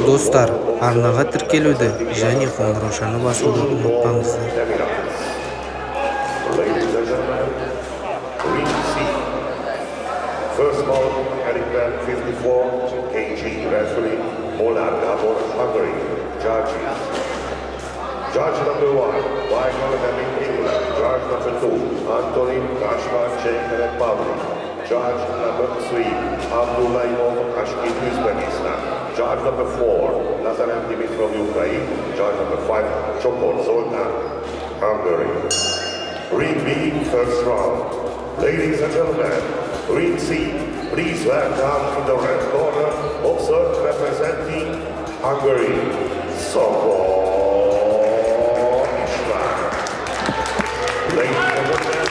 Достар, арнаға тіркелуді және қоңыраушаны басуды ұмытпаңыздар. Ladies and gentlemen, Ring C. First bout, handicap 54 kg, referee Mola Gabor, Hungary. Judges. Judge number 1, Michael Hemming, England. Judge number 2, Anthony Kashman, Czech and Republic. Judge number 3, Abdullaimov, Tashkent, Uzbekistan. Judge number 4, Nazareth Dimitrov, Ukraine. Judge number 5, Chokor Zoltan, Hungary. Ring B, first round. Ladies and gentlemen, Ring C, please welcome in the red corner, boxer representing Hungary, Szokor István. Ladies and gentlemen,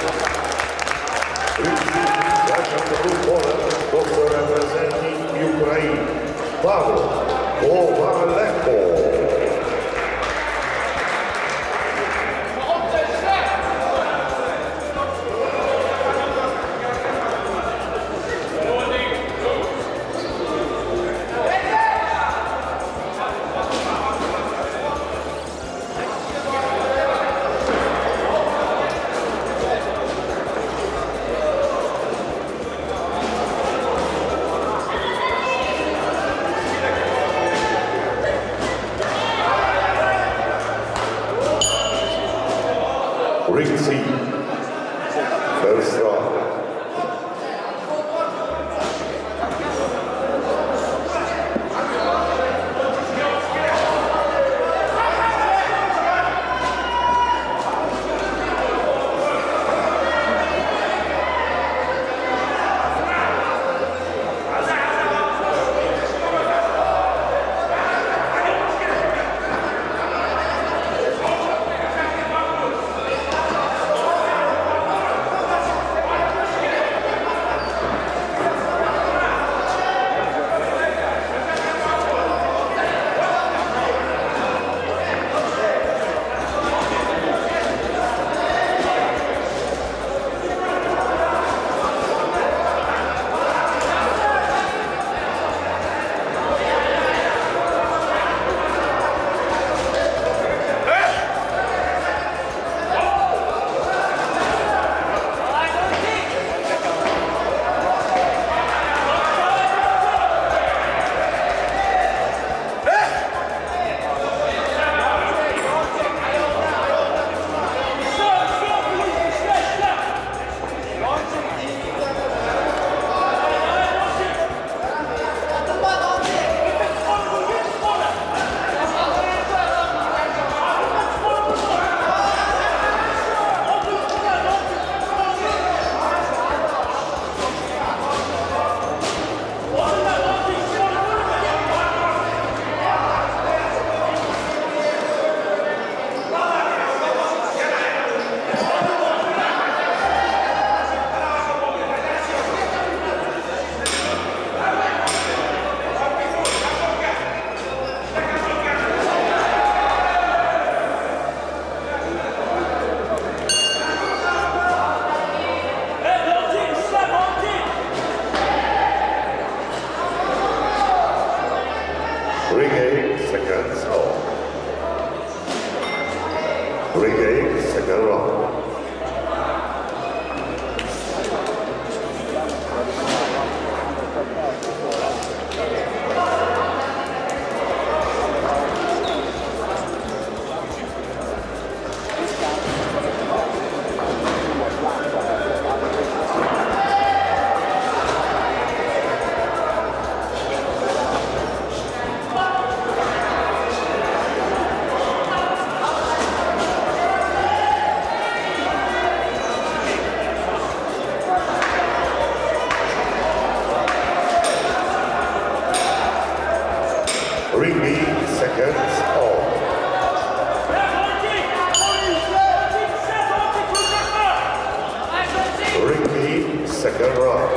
Ring C, please welcome the blue corner, boxer representing Ukraine, Pavel Kovalenko. Ring C, first round. Ring A, seconds off. Ring A, second round. Ring B, seconds off. Ring B, second round.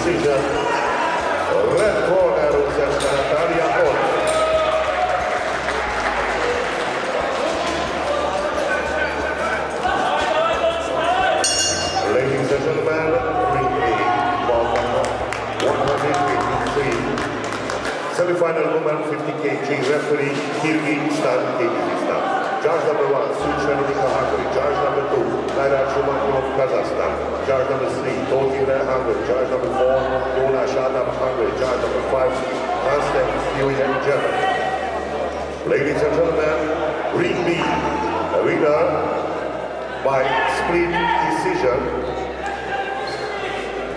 decision. Red corner ucieczka Natalia Ott. Ladies and gentlemen, ring A, 183. Semi-final woman 50 kg referee Kyrgyzstan, Kyrgyzstan. Judge number 1, Suchenika, Hungary. Judge number 2, Naira Chumakov, Kazakhstan. Judge number 3, Totire, Hungary. Judge number 4, Dona Shadam, Hungary. Judge number 5, Hansen Fuyen, Germany. Ladies and gentlemen, ring B, a winner by split decision.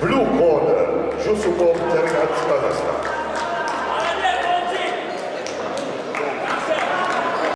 Blue corner, Jusupov Tergatska